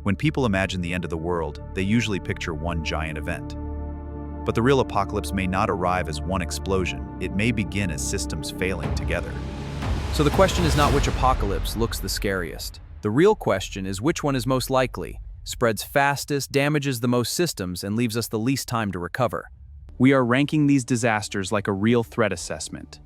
When people imagine the end of the world, they usually picture one giant event. But the real apocalypse may not arrive as one explosion. It may begin as systems failing together. So the question is not which apocalypse looks the scariest. The real question is which one is most likely, spreads fastest, damages the most systems, and leaves us the least time to recover. We are ranking these disasters like a real threat assessment.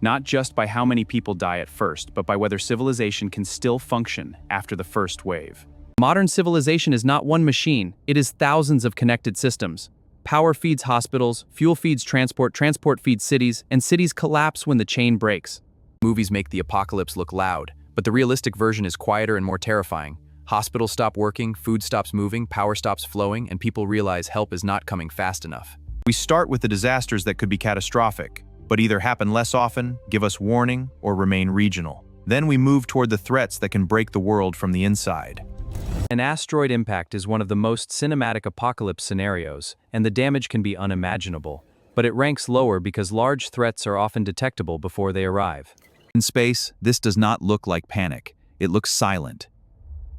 Not just by how many people die at first, but by whether civilization can still function after the first wave. Modern civilization is not one machine, it is thousands of connected systems. Power feeds hospitals, fuel feeds transport, transport feeds cities, and cities collapse when the chain breaks. Movies make the apocalypse look loud, but the realistic version is quieter and more terrifying. Hospitals stop working, food stops moving, power stops flowing, and people realize help is not coming fast enough. We start with the disasters that could be catastrophic, but either happen less often, give us warning, or remain regional. Then we move toward the threats that can break the world from the inside. An asteroid impact is one of the most cinematic apocalypse scenarios, and the damage can be unimaginable. But it ranks lower because large threats are often detectable before they arrive. In space, this does not look like panic. It looks silent.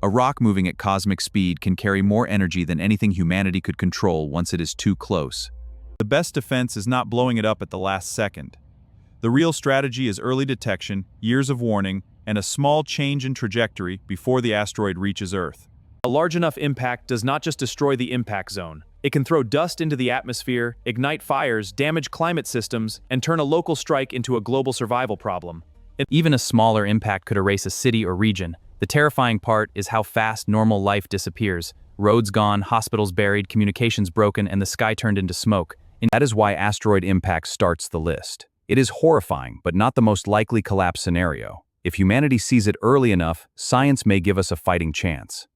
A rock moving at cosmic speed can carry more energy than anything humanity could control once it is too close. The best defense is not blowing it up at the last second. The real strategy is early detection, years of warning, and a small change in trajectory before the asteroid reaches Earth. A large enough impact does not just destroy the impact zone. It can throw dust into the atmosphere, ignite fires, damage climate systems, and turn a local strike into a global survival problem. Even a smaller impact could erase a city or region. The terrifying part is how fast normal life disappears. Roads gone, hospitals buried, communications broken, and the sky turned into smoke. And that is why asteroid impact starts the list. It is horrifying, but not the most likely collapse scenario. If humanity sees it early enough, science may give us a fighting chance.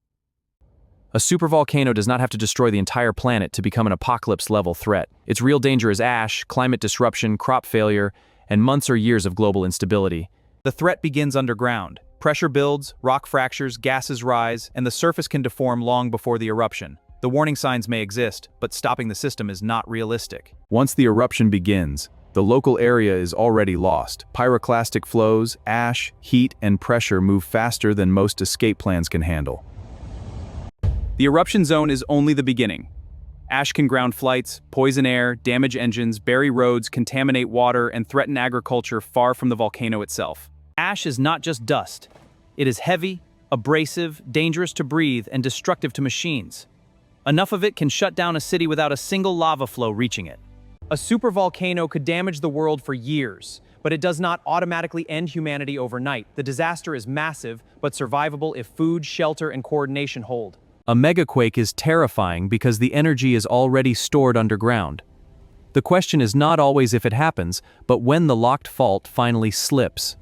A supervolcano does not have to destroy the entire planet to become an apocalypse-level threat. Its real danger is ash, climate disruption, crop failure, and months or years of global instability. The threat begins underground. Pressure builds, rock fractures, gases rise, and the surface can deform long before the eruption. The warning signs may exist, but stopping the system is not realistic. Once the eruption begins, the local area is already lost. Pyroclastic flows, ash, heat, and pressure move faster than most escape plans can handle. The eruption zone is only the beginning. Ash can ground flights, poison air, damage engines, bury roads, contaminate water, and threaten agriculture far from the volcano itself. Ash is not just dust. It is heavy, abrasive, dangerous to breathe, and destructive to machines. Enough of it can shut down a city without a single lava flow reaching it. A supervolcano could damage the world for years, but it does not automatically end humanity overnight. The disaster is massive, but survivable if food, shelter, and coordination hold. A megaquake is terrifying because the energy is already stored underground. The question is not always if it happens, but when the locked fault finally slips.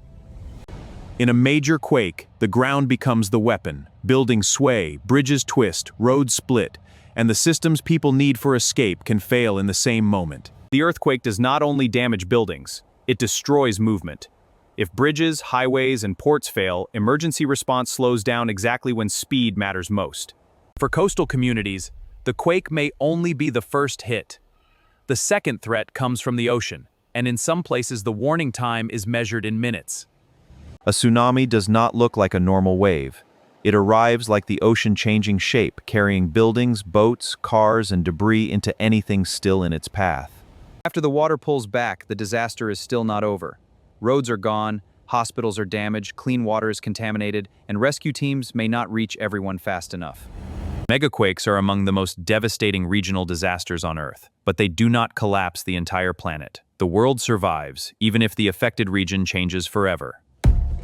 In a major quake, the ground becomes the weapon. Buildings sway, bridges twist, roads split, and the systems people need for escape can fail in the same moment. The earthquake does not only damage buildings, it destroys movement. If bridges, highways, and ports fail, emergency response slows down exactly when speed matters most. For coastal communities, the quake may only be the first hit. The second threat comes from the ocean, and in some places the warning time is measured in minutes. A tsunami does not look like a normal wave. It arrives like the ocean changing shape, carrying buildings, boats, cars, and debris into anything still in its path. After the water pulls back, the disaster is still not over. Roads are gone, hospitals are damaged, clean water is contaminated, and rescue teams may not reach everyone fast enough. Megaquakes are among the most devastating regional disasters on Earth, but they do not collapse the entire planet. The world survives, even if the affected region changes forever.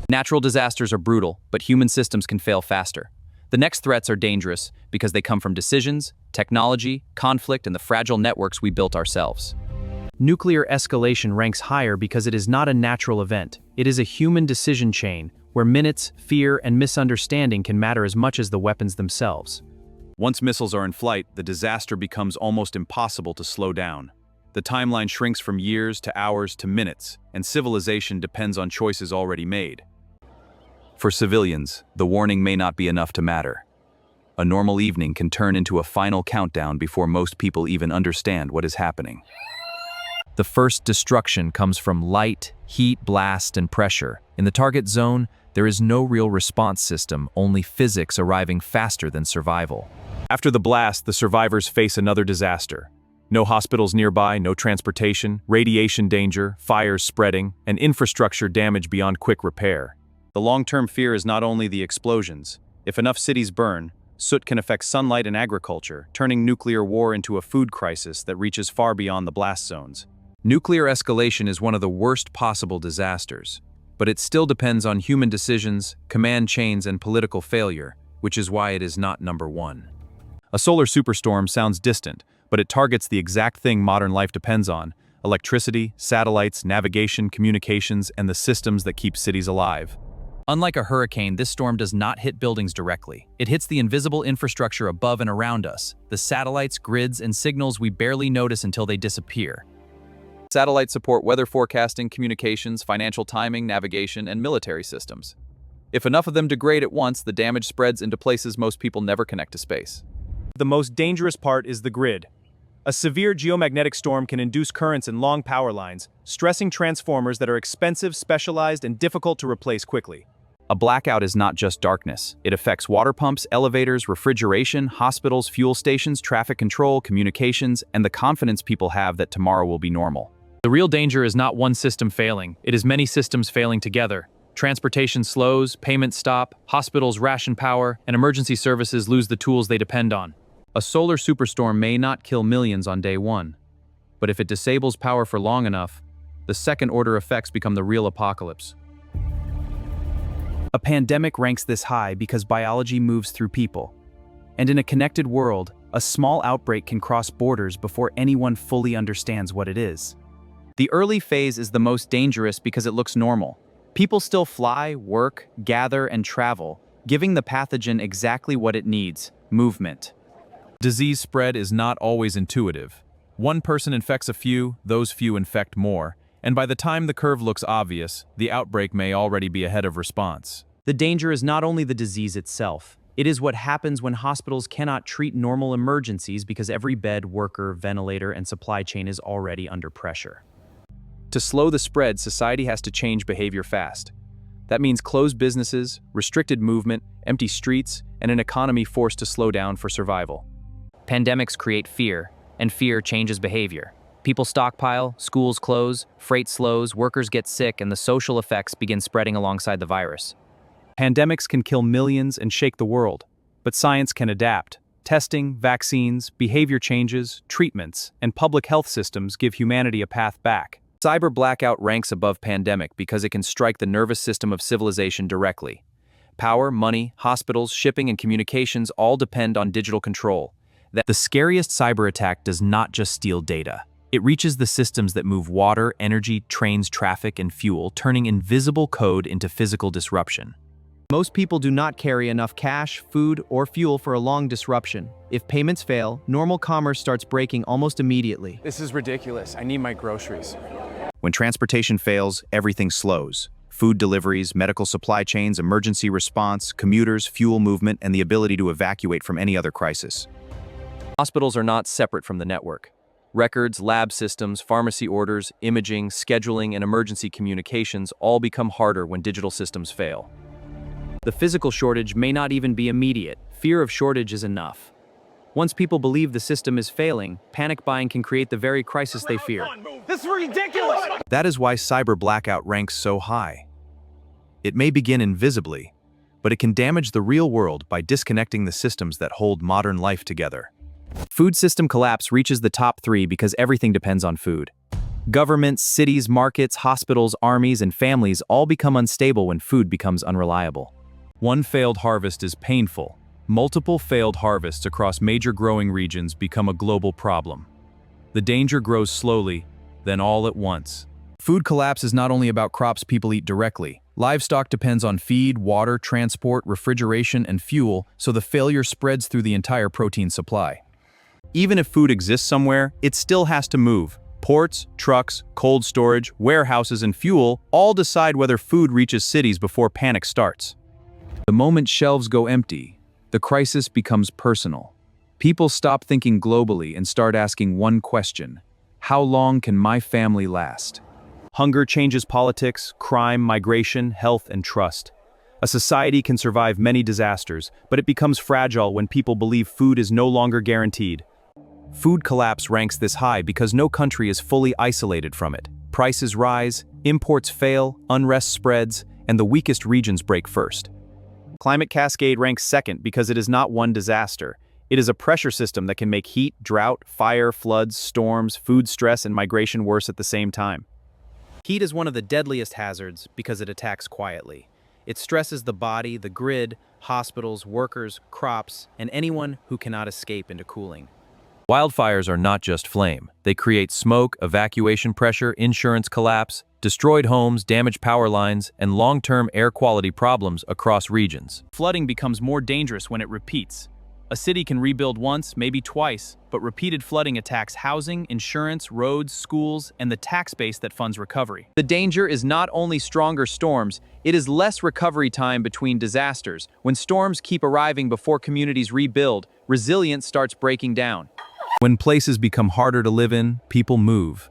Natural disasters are brutal, but human systems can fail faster. The next threats are dangerous because they come from decisions, technology, conflict, and the fragile networks we built ourselves. Nuclear escalation ranks higher because it is not a natural event. It is a human decision chain where minutes, fear, and misunderstanding can matter as much as the weapons themselves. Once missiles are in flight, the disaster becomes almost impossible to slow down. The timeline shrinks from years to hours to minutes, and civilization depends on choices already made. For civilians, the warning may not be enough to matter. A normal evening can turn into a final countdown before most people even understand what is happening. The first destruction comes from light, heat, blast, and pressure. In the target zone, There is no real response system, only physics arriving faster than survival. After the blast, the survivors face another disaster. No hospitals nearby, no transportation, radiation danger, fires spreading, and infrastructure damage beyond quick repair. The long-term fear is not only the explosions. If enough cities burn, soot can affect sunlight and agriculture, turning nuclear war into a food crisis that reaches far beyond the blast zones. Nuclear escalation is one of the worst possible disasters, but it still depends on human decisions, command chains, and political failure, which is why it is not number one. A solar superstorm sounds distant, but it targets the exact thing modern life depends on: electricity, satellites, navigation, communications, and the systems that keep cities alive. Unlike a hurricane, this storm does not hit buildings directly. It hits the invisible infrastructure above and around us, the satellites, grids, and signals we barely notice until they disappear. Satellites support weather forecasting, communications, financial timing, navigation, and military systems. If enough of them degrade at once, the damage spreads into places most people never connect to space. The most dangerous part is the grid. A severe geomagnetic storm can induce currents in long power lines, stressing transformers that are expensive, specialized, and difficult to replace quickly. A blackout is not just darkness. It affects water pumps, elevators, refrigeration, hospitals, fuel stations, traffic control, communications, and the confidence people have that tomorrow will be normal. The real danger is not one system failing, it is many systems failing together. Transportation slows, payments stop, hospitals ration power, and emergency services lose the tools they depend on. A solar superstorm may not kill millions on day one, but if it disables power for long enough, the second-order effects become the real apocalypse. A pandemic ranks this high because biology moves through people. And in a connected world, a small outbreak can cross borders before anyone fully understands what it is. The early phase is the most dangerous because it looks normal. People still fly, work, gather, and travel, giving the pathogen exactly what it needs: movement. Disease spread is not always intuitive. One person infects a few, those few infect more, and by the time the curve looks obvious, the outbreak may already be ahead of response. The danger is not only the disease itself. It is what happens when hospitals cannot treat normal emergencies because every bed, worker, ventilator, and supply chain is already under pressure. To slow the spread, society has to change behavior fast. That means closed businesses, restricted movement, empty streets, and an economy forced to slow down for survival. Pandemics create fear, and fear changes behavior. People stockpile, schools close, freight slows, workers get sick, and the social effects begin spreading alongside the virus. Pandemics can kill millions and shake the world, but science can adapt. Testing, vaccines, behavior changes, treatments, and public health systems give humanity a path back. Cyber blackout ranks above pandemic because it can strike the nervous system of civilization directly. Power, money, hospitals, shipping, and communications all depend on digital control. The scariest cyber attack does not just steal data. It reaches the systems that move water, energy, trains, traffic, and fuel, turning invisible code into physical disruption. Most people do not carry enough cash, food, or fuel for a long disruption. If payments fail, normal commerce starts breaking almost immediately. This is ridiculous. I need my groceries. When transportation fails, everything slows. Food deliveries, medical supply chains, emergency response, commuters, fuel movement, and the ability to evacuate from any other crisis. Hospitals are not separate from the network. Records, lab systems, pharmacy orders, imaging, scheduling, and emergency communications all become harder when digital systems fail. The physical shortage may not even be immediate. Fear of shortage is enough. Once people believe the system is failing, panic buying can create the very crisis they fear. This is ridiculous! That is why cyber blackout ranks so high. It may begin invisibly, but it can damage the real world by disconnecting the systems that hold modern life together. Food system collapse reaches the top 3 because everything depends on food. Governments, cities, markets, hospitals, armies, and families all become unstable when food becomes unreliable. One failed harvest is painful. Multiple failed harvests across major growing regions become a global problem. The danger grows slowly, then all at once. Food collapse is not only about crops people eat directly. Livestock depends on feed, water, transport, refrigeration, and fuel, so the failure spreads through the entire protein supply. Even if food exists somewhere, it still has to move. Ports, trucks, cold storage, warehouses, and fuel all decide whether food reaches cities before panic starts. The moment shelves go empty, the crisis becomes personal. People stop thinking globally and start asking one question: how long can my family last? Hunger changes politics, crime, migration, health, and trust. A society can survive many disasters, but it becomes fragile when people believe food is no longer guaranteed. Food collapse ranks this high because no country is fully isolated from it. Prices rise, imports fail, unrest spreads, and the weakest regions break first. Climate cascade ranks second because it is not one disaster. It is a pressure system that can make heat, drought, fire, floods, storms, food stress, and migration worse at the same time. Heat is one of the deadliest hazards because it attacks quietly. It stresses the body, the grid, hospitals, workers, crops, and anyone who cannot escape into cooling. Wildfires are not just flame. They create smoke, evacuation pressure, insurance collapse, destroyed homes, damaged power lines, and long-term air quality problems across regions. Flooding becomes more dangerous when it repeats. A city can rebuild once, maybe twice, but repeated flooding attacks housing, insurance, roads, schools, and the tax base that funds recovery. The danger is not only stronger storms, it is less recovery time between disasters. When storms keep arriving before communities rebuild, resilience starts breaking down. When places become harder to live in, people move.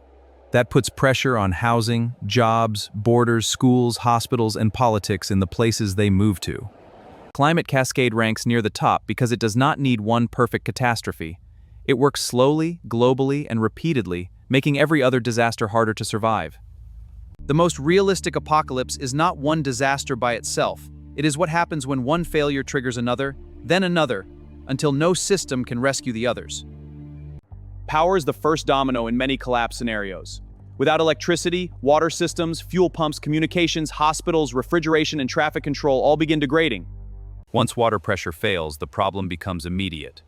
That puts pressure on housing, jobs, borders, schools, hospitals, and politics in the places they move to. Climate cascade ranks near the top because it does not need one perfect catastrophe. It works slowly, globally, and repeatedly, making every other disaster harder to survive. The most realistic apocalypse is not one disaster by itself. It is what happens when one failure triggers another, then another, until no system can rescue the others. Power is the first domino in many collapse scenarios. Without electricity, water systems, fuel pumps, communications, hospitals, refrigeration, and traffic control all begin degrading. Once water pressure fails, the problem becomes immediate.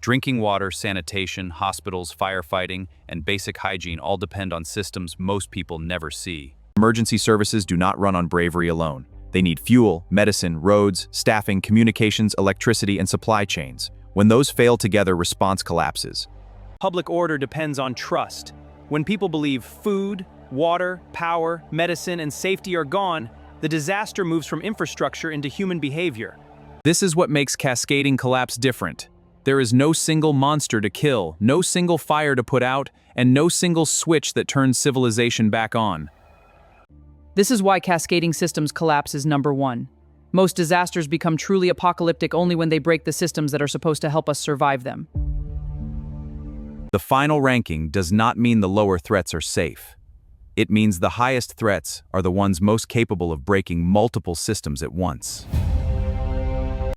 Drinking water, sanitation, hospitals, firefighting, and basic hygiene all depend on systems most people never see. Emergency services do not run on bravery alone. They need fuel, medicine, roads, staffing, communications, electricity, and supply chains. When those fail together, response collapses. Public order depends on trust. When people believe food, water, power, medicine, and safety are gone, the disaster moves from infrastructure into human behavior. This is what makes cascading collapse different. There is no single monster to kill, no single fire to put out, and no single switch that turns civilization back on. This is why cascading systems collapse is number one. Most disasters become truly apocalyptic only when they break the systems that are supposed to help us survive them. The final ranking does not mean the lower threats are safe. It means the highest threats are the ones most capable of breaking multiple systems at once.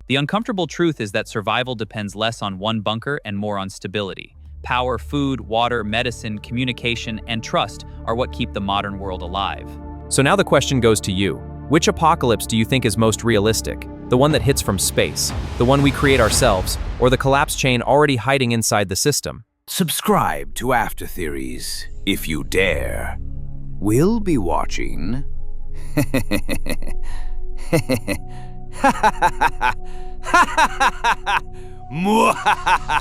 The uncomfortable truth is that survival depends less on one bunker and more on stability. Power, food, water, medicine, communication, and trust are what keep the modern world alive. So now the question goes to you. Which apocalypse do you think is most realistic? The one that hits from space, the one we create ourselves, or the collapse chain already hiding inside the system? Subscribe to After Theories if you dare. We'll be watching. Mwahahaha!